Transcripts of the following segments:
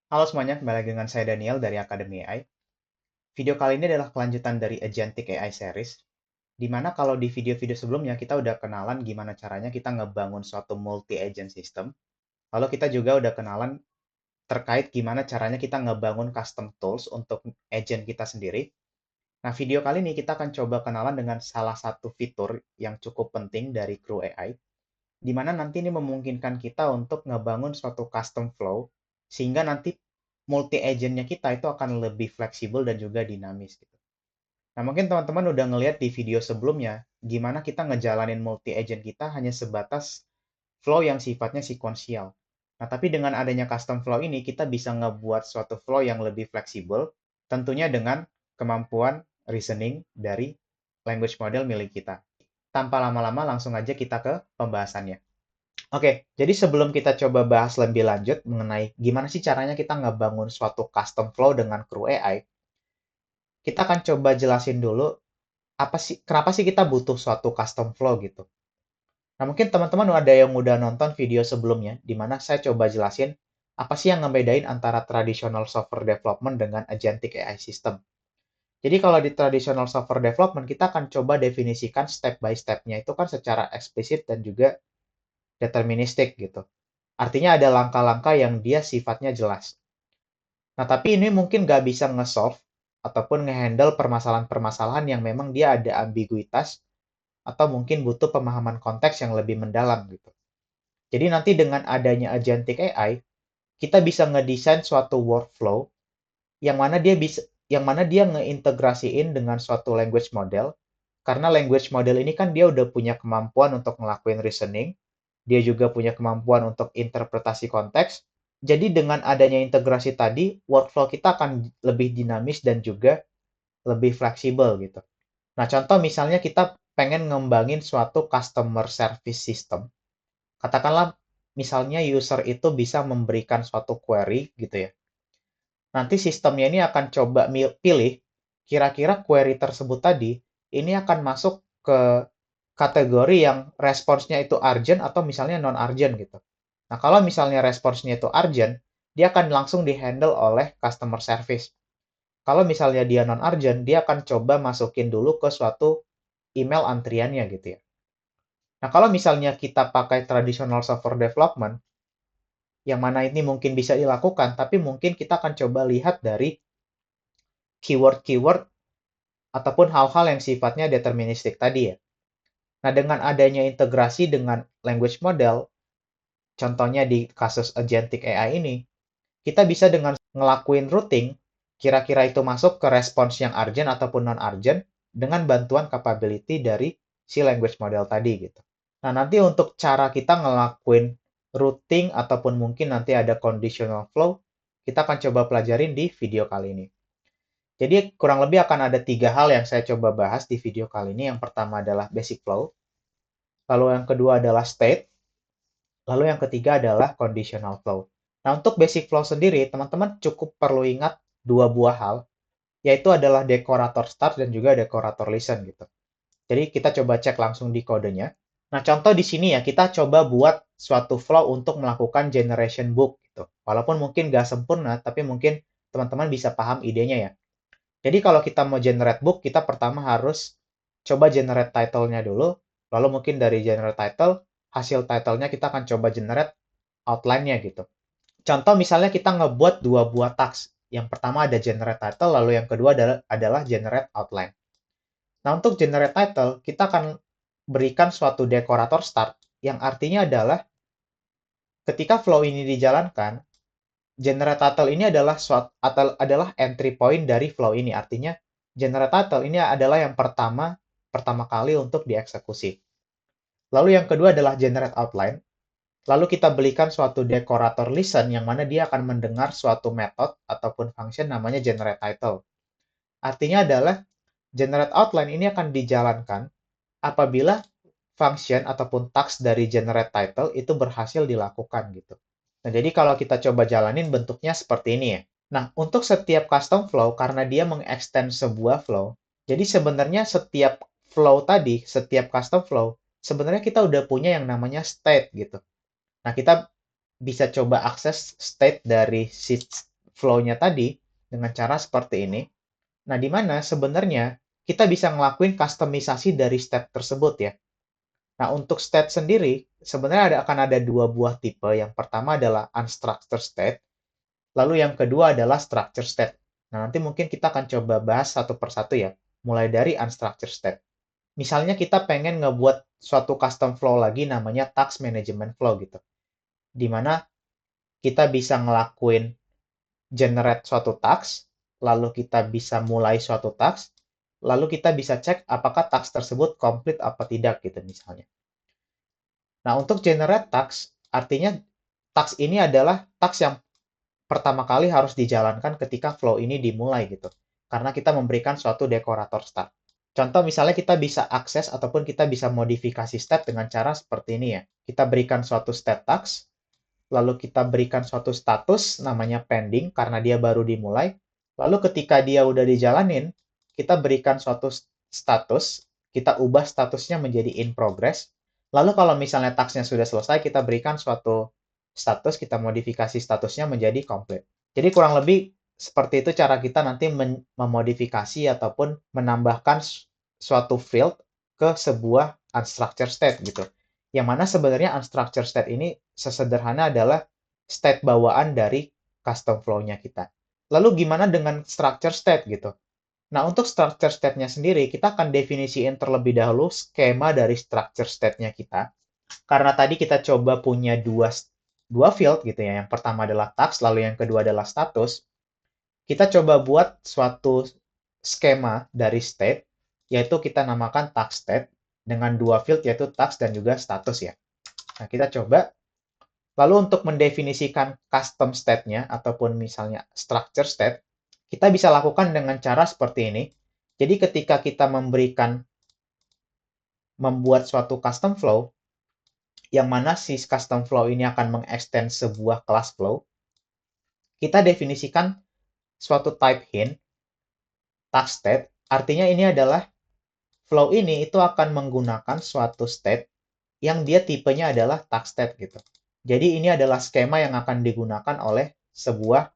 Halo semuanya, kembali lagi dengan saya Daniel dari Academy AI. Video kali ini adalah kelanjutan dari Agentic AI Series, di mana kalau di video-video sebelumnya kita udah kenalan gimana caranya kita ngebangun suatu multi-agent system, lalu kita juga udah kenalan terkait gimana caranya kita ngebangun custom tools untuk agent kita sendiri. Nah, video kali ini kita akan coba kenalan dengan salah satu fitur yang cukup penting dari Crew AI, di mana nanti ini memungkinkan kita untuk ngebangun suatu custom flow, sehingga nanti multi-agent-nya kita itu akan lebih fleksibel dan juga dinamis gitu. Nah, mungkin teman-teman udah ngelihat di video sebelumnya, gimana kita ngejalanin multi-agent kita hanya sebatas flow yang sifatnya sekuensial. Nah, tapi dengan adanya custom flow ini, kita bisa ngebuat suatu flow yang lebih fleksibel, tentunya dengan kemampuan reasoning dari language model milik kita. Tanpa lama-lama, langsung aja kita ke pembahasannya. Oke, jadi sebelum kita coba bahas lebih lanjut mengenai gimana sih caranya kita ngebangun suatu custom flow dengan Crew AI, kita akan coba jelasin dulu kenapa sih kita butuh suatu custom flow gitu. Nah, mungkin teman-teman ada yang udah nonton video sebelumnya, di mana saya coba jelasin apa sih yang ngebedain antara traditional software development dengan agentic AI system. Jadi kalau di traditional software development, kita akan coba definisikan step by step-nya itu kan secara eksplisit dan juga deterministik gitu. Artinya ada langkah-langkah yang dia sifatnya jelas. Nah, tapi ini mungkin nggak bisa nge-solve ataupun nge-handle permasalahan-permasalahan yang memang dia ada ambiguitas atau mungkin butuh pemahaman konteks yang lebih mendalam gitu. Jadi nanti dengan adanya agentic AI, kita bisa ngedesain suatu workflow yang mana dia ngeintegrasiin dengan suatu language model, karena language model ini kan dia udah punya kemampuan untuk ngelakuin reasoning, dia juga punya kemampuan untuk interpretasi konteks. Jadi dengan adanya integrasi tadi, workflow kita akan lebih dinamis dan juga lebih fleksibel gitu. Nah, contoh misalnya kita pengen ngembangin suatu customer service system. Katakanlah misalnya user itu bisa memberikan suatu query gitu ya. Nanti sistemnya ini akan coba pilih kira-kira query tersebut tadi ini akan masuk ke kategori yang responsnya itu urgent atau misalnya non-urgent gitu. Nah, kalau misalnya responsnya itu urgent, dia akan langsung di-handle oleh customer service. Kalau misalnya dia non-urgent, dia akan coba masukin dulu ke suatu email antriannya gitu ya. Nah, kalau misalnya kita pakai traditional software development, yang mana ini mungkin bisa dilakukan, tapi mungkin kita akan coba lihat dari keyword-keyword ataupun hal-hal yang sifatnya deterministik tadi ya. Nah, dengan adanya integrasi dengan language model, contohnya di kasus agentic AI ini, kita bisa dengan ngelakuin routing, kira-kira itu masuk ke respons yang urgent ataupun non-urgent dengan bantuan capability dari si language model tadi gitu. Nah, nanti untuk cara kita ngelakuin routing ataupun mungkin nanti ada conditional flow, kita akan coba pelajarin di video kali ini. Jadi kurang lebih akan ada 3 hal yang saya coba bahas di video kali ini. Yang pertama adalah basic flow, lalu yang kedua adalah state, lalu yang ketiga adalah conditional flow. Nah, untuk basic flow sendiri, teman-teman cukup perlu ingat dua buah hal, yaitu adalah dekorator start dan juga dekorator listen gitu. Jadi kita coba cek langsung di kodenya. Nah, contoh di sini ya, kita coba buat suatu flow untuk melakukan generation book gitu. Walaupun mungkin nggak sempurna, tapi mungkin teman-teman bisa paham idenya ya. Jadi kalau kita mau generate book, kita pertama harus coba generate title-nya dulu, lalu mungkin dari generate title, hasil title-nya kita akan coba generate outline-nya gitu. Contoh misalnya kita ngebuat dua buah task. Yang pertama ada generate title, lalu yang kedua adalah generate outline. Nah, untuk generate title, kita akan berikan suatu dekorator start, yang artinya adalah ketika flow ini dijalankan, generate title ini adalah entry point dari flow ini. Artinya, generate title ini adalah yang pertama kali untuk dieksekusi. Lalu yang kedua adalah generate outline. Lalu kita belikan suatu dekorator listen yang mana dia akan mendengar suatu method ataupun function namanya generate title. Artinya adalah generate outline ini akan dijalankan apabila function ataupun task dari generate title itu berhasil dilakukan gitu. Nah, jadi kalau kita coba jalanin bentuknya seperti ini ya. Nah, untuk setiap custom flow, karena dia mengextend sebuah flow, jadi sebenarnya setiap flow tadi, setiap custom flow, sebenarnya kita udah punya yang namanya state gitu. Nah, kita bisa coba akses state dari si flow-nya tadi dengan cara seperti ini. Nah, di mana sebenarnya kita bisa ngelakuin kustomisasi dari state tersebut ya. Nah, untuk state sendiri, sebenarnya akan ada dua buah tipe. Yang pertama adalah unstructured state, lalu yang kedua adalah structured state. Nah, nanti mungkin kita akan coba bahas satu persatu ya, mulai dari unstructured state. Misalnya kita pengen ngebuat suatu custom flow lagi namanya task management flow gitu. Di mana kita bisa ngelakuin generate suatu task, lalu kita bisa mulai suatu task, lalu kita bisa cek apakah task tersebut komplit apa tidak gitu misalnya. Nah, untuk generate task, artinya task ini adalah task yang pertama kali harus dijalankan ketika flow ini dimulai gitu. Karena kita memberikan suatu dekorator start. Contoh misalnya kita bisa akses ataupun kita bisa modifikasi step dengan cara seperti ini ya. Kita berikan suatu state task, lalu kita berikan suatu status namanya pending karena dia baru dimulai. Lalu ketika dia udah dijalanin, kita berikan suatu status, kita ubah statusnya menjadi in progress. Lalu kalau misalnya tasknya sudah selesai, kita berikan suatu status, kita modifikasi statusnya menjadi complete. Jadi kurang lebih seperti itu cara kita nanti memodifikasi ataupun menambahkan suatu field ke sebuah unstructured state gitu. Yang mana sebenarnya unstructured state ini sesederhana adalah state bawaan dari custom flow-nya kita. Lalu gimana dengan structure state gitu? Nah, untuk structure state-nya sendiri, kita akan definisiin terlebih dahulu skema dari structure state-nya kita. Karena tadi kita coba punya dua field gitu ya. Yang pertama adalah task, lalu yang kedua adalah status. Kita coba buat suatu skema dari state, yaitu kita namakan task state, dengan dua field yaitu task dan juga status ya. Nah, kita coba. Lalu untuk mendefinisikan custom state-nya ataupun misalnya structure state, kita bisa lakukan dengan cara seperti ini. Jadi ketika kita membuat suatu custom flow, yang mana si custom flow ini akan mengextend sebuah class flow, kita definisikan suatu type hint, task state, artinya ini adalah flow ini itu akan menggunakan suatu state yang dia tipenya adalah task state gitu. Jadi ini adalah skema yang akan digunakan oleh sebuah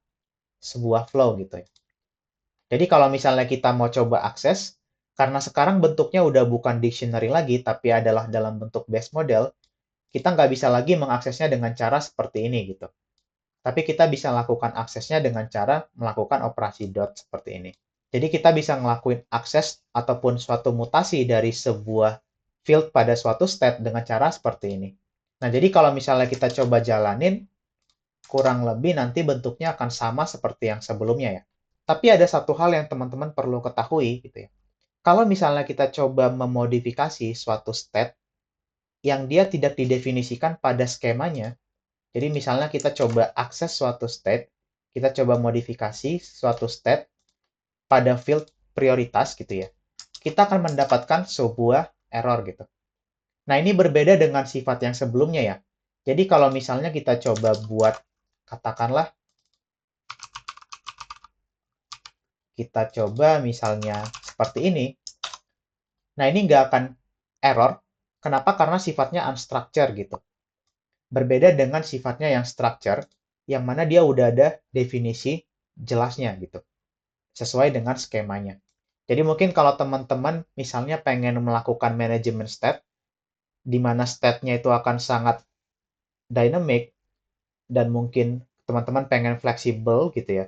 flow gitu ya. Jadi kalau misalnya kita mau coba akses, karena sekarang bentuknya udah bukan dictionary lagi, tapi adalah dalam bentuk base model, kita nggak bisa lagi mengaksesnya dengan cara seperti ini gitu. Tapi kita bisa lakukan aksesnya dengan cara melakukan operasi dot seperti ini. Jadi kita bisa ngelakuin akses ataupun suatu mutasi dari sebuah field pada suatu state dengan cara seperti ini. Nah, jadi kalau misalnya kita coba jalanin, kurang lebih nanti bentuknya akan sama seperti yang sebelumnya ya. Tapi ada satu hal yang teman-teman perlu ketahui gitu ya. Kalau misalnya kita coba memodifikasi suatu state yang dia tidak didefinisikan pada skemanya, jadi misalnya kita coba akses suatu state, kita coba modifikasi suatu state pada field prioritas gitu ya, kita akan mendapatkan sebuah error gitu. Nah, ini berbeda dengan sifat yang sebelumnya ya. Jadi kalau misalnya kita coba buat, katakanlah, kita coba misalnya seperti ini. Nah, ini nggak akan error. Kenapa? Karena sifatnya unstructured gitu. Berbeda dengan sifatnya yang structure, yang mana dia udah ada definisi jelasnya gitu. Sesuai dengan skemanya. Jadi mungkin kalau teman-teman misalnya pengen melakukan manajemen state, di mana state-nya itu akan sangat dynamic, dan mungkin teman-teman pengen fleksibel gitu ya,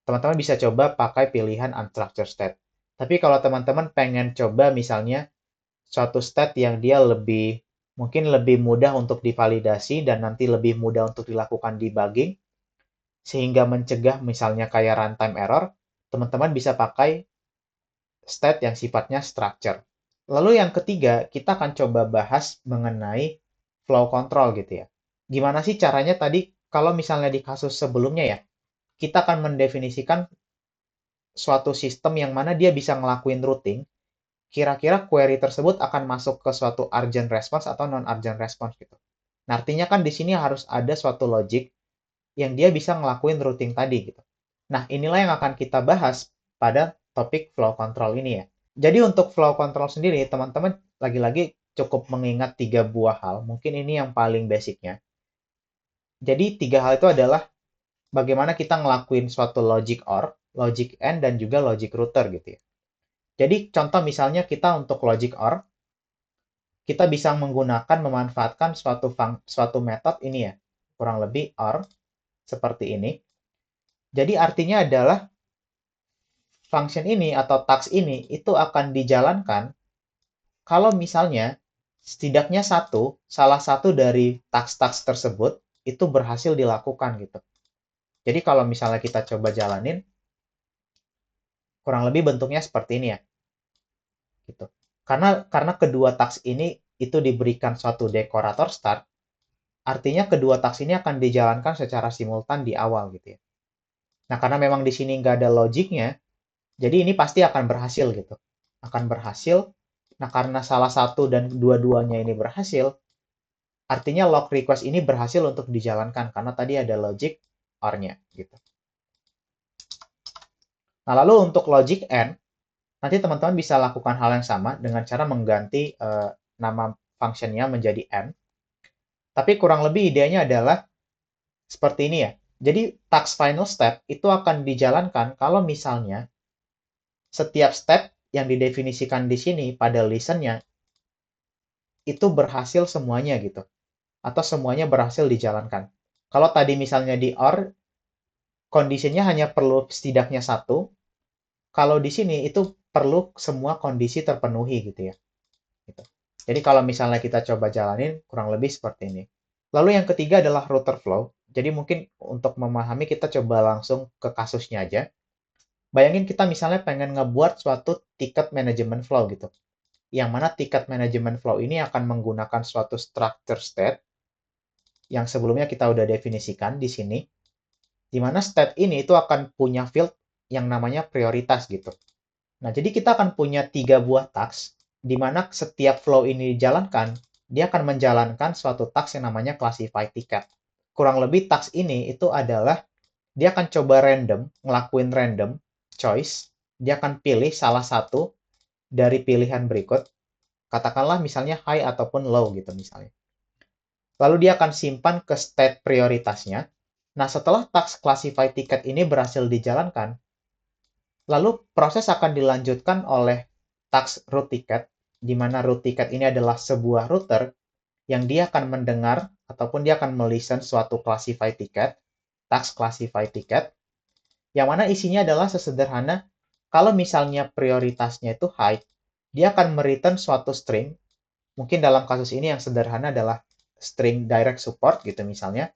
teman-teman bisa coba pakai pilihan unstructured state. Tapi kalau teman-teman pengen coba misalnya suatu state yang dia mungkin lebih mudah untuk divalidasi dan nanti lebih mudah untuk dilakukan debugging, sehingga mencegah misalnya kayak runtime error, teman-teman bisa pakai state yang sifatnya structure. Lalu yang ketiga, kita akan coba bahas mengenai flow control gitu ya. Gimana sih caranya tadi kalau misalnya di kasus sebelumnya ya, kita akan mendefinisikan suatu sistem yang mana dia bisa ngelakuin routing, kira-kira query tersebut akan masuk ke suatu urgent response atau non-urgent response gitu. Nah, artinya kan di sini harus ada suatu logic yang dia bisa ngelakuin routing tadi gitu. Nah, inilah yang akan kita bahas pada topik flow control ini ya. Jadi untuk flow control sendiri, teman-teman lagi-lagi cukup mengingat 3 buah hal. Mungkin ini yang paling basicnya. Jadi 3 hal itu adalah bagaimana kita ngelakuin suatu logic OR, logic AND, dan juga logic router gitu ya. Jadi contoh misalnya kita untuk logic OR, kita bisa menggunakan, memanfaatkan suatu metode ini ya, kurang lebih OR, seperti ini. Jadi artinya adalah function ini atau task ini itu akan dijalankan kalau misalnya setidaknya salah satu dari task-task tersebut itu berhasil dilakukan gitu. Jadi kalau misalnya kita coba jalanin, kurang lebih bentuknya seperti ini ya, gitu. Karena kedua task ini itu diberikan suatu dekorator start, artinya kedua task ini akan dijalankan secara simultan di awal gitu ya. Nah, karena memang di sini nggak ada logiknya, jadi ini pasti akan berhasil gitu. Akan berhasil. Nah, karena salah satu dan dua-duanya ini berhasil, artinya log request ini berhasil untuk dijalankan karena tadi ada logic OR-nya gitu. Nah, lalu untuk logic AND, nanti teman-teman bisa lakukan hal yang sama dengan cara mengganti nama functionnya menjadi AND. Tapi kurang lebih idenya adalah seperti ini ya. Jadi task final step itu akan dijalankan kalau misalnya setiap step yang didefinisikan di sini pada listen-nya itu berhasil semuanya gitu. Atau semuanya berhasil dijalankan. Kalau tadi misalnya di OR, kondisinya hanya perlu setidaknya satu. Kalau di sini itu perlu semua kondisi terpenuhi gitu ya. Gitu. Jadi kalau misalnya kita coba jalanin, kurang lebih seperti ini. Lalu yang ketiga adalah router flow. Jadi mungkin untuk memahami kita coba langsung ke kasusnya aja. Bayangin kita misalnya pengen ngebuat suatu ticket management flow gitu. Yang mana ticket management flow ini akan menggunakan suatu structure state yang sebelumnya kita udah definisikan di sini, di mana state ini itu akan punya field yang namanya prioritas gitu. Nah, jadi kita akan punya 3 buah task, di mana setiap flow ini dijalankan, dia akan menjalankan suatu task yang namanya classify ticket. Kurang lebih task ini itu adalah, dia akan coba random, ngelakuin random choice, dia akan pilih salah satu dari pilihan berikut, katakanlah misalnya high ataupun low gitu misalnya. Lalu dia akan simpan ke state prioritasnya. Nah, setelah task classify ticket ini berhasil dijalankan, lalu proses akan dilanjutkan oleh task route ticket, di mana route ticket ini adalah sebuah router yang dia akan mendengar ataupun dia akan melisten suatu classify ticket, task classify ticket, yang mana isinya adalah sesederhana, kalau misalnya prioritasnya itu high, dia akan mereturn suatu string, mungkin dalam kasus ini yang sederhana adalah string direct support gitu misalnya.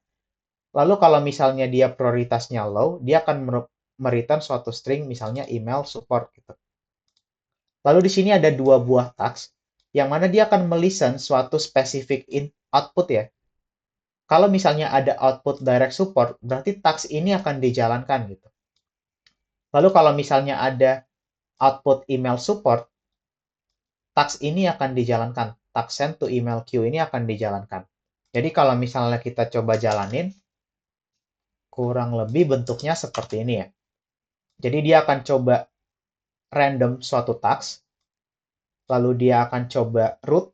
Lalu kalau misalnya dia prioritasnya low, dia akan mereturn suatu string misalnya email support gitu. Lalu di sini ada 2 buah task yang mana dia akan melisten suatu specific output ya. Kalau misalnya ada output direct support, berarti task ini akan dijalankan gitu. Lalu kalau misalnya ada output email support, task ini akan dijalankan. Task send to email queue ini akan dijalankan. Jadi kalau misalnya kita coba jalanin, kurang lebih bentuknya seperti ini ya. Jadi dia akan coba random suatu task, lalu dia akan coba route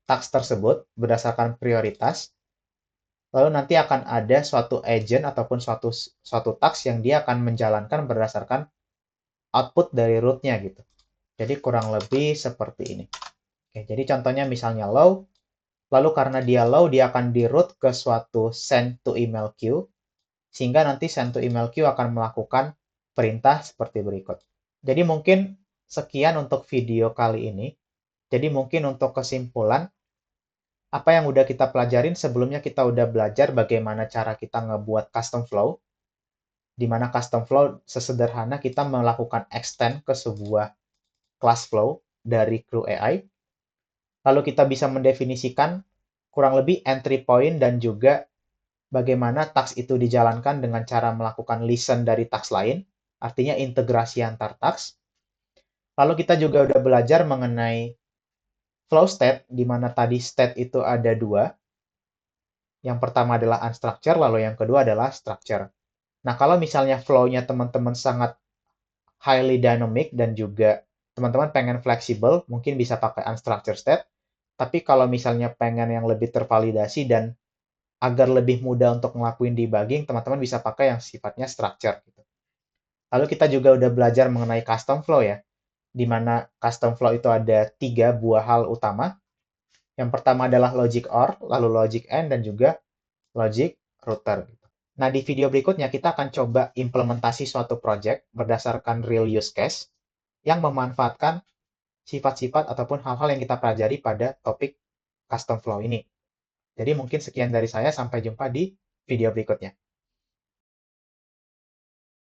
task tersebut berdasarkan prioritas, lalu nanti akan ada suatu agent ataupun suatu task yang dia akan menjalankan berdasarkan output dari route-nya gitu. Jadi kurang lebih seperti ini. Oke, jadi contohnya misalnya low, lalu karena dia low, dia akan di-route ke suatu send to email queue, sehingga nanti send to email queue akan melakukan perintah seperti berikut. Jadi mungkin sekian untuk video kali ini. Jadi mungkin untuk kesimpulan, apa yang udah kita pelajarin sebelumnya kita udah belajar bagaimana cara kita ngebuat custom flow, di mana custom flow sesederhana kita melakukan extend ke sebuah class flow dari Crew AI. Lalu kita bisa mendefinisikan kurang lebih entry point dan juga bagaimana task itu dijalankan dengan cara melakukan listen dari task lain, artinya integrasi antar task. Lalu kita juga udah belajar mengenai flow state, di mana tadi state itu ada 2. Yang pertama adalah unstructured, lalu yang kedua adalah structure. Nah, kalau misalnya flow-nya teman-teman sangat highly dynamic dan juga teman-teman pengen fleksibel, mungkin bisa pakai unstructured state. Tapi kalau misalnya pengen yang lebih tervalidasi dan agar lebih mudah untuk ngelakuin debugging, teman-teman bisa pakai yang sifatnya structure gitu. Lalu kita juga udah belajar mengenai custom flow ya, di mana custom flow itu ada 3 buah hal utama. Yang pertama adalah logic OR, lalu logic AND, dan juga logic router. Nah, di video berikutnya kita akan coba implementasi suatu project berdasarkan real use case yang memanfaatkan sifat-sifat ataupun hal-hal yang kita pelajari pada topik custom flow ini. Jadi mungkin sekian dari saya, sampai jumpa di video berikutnya.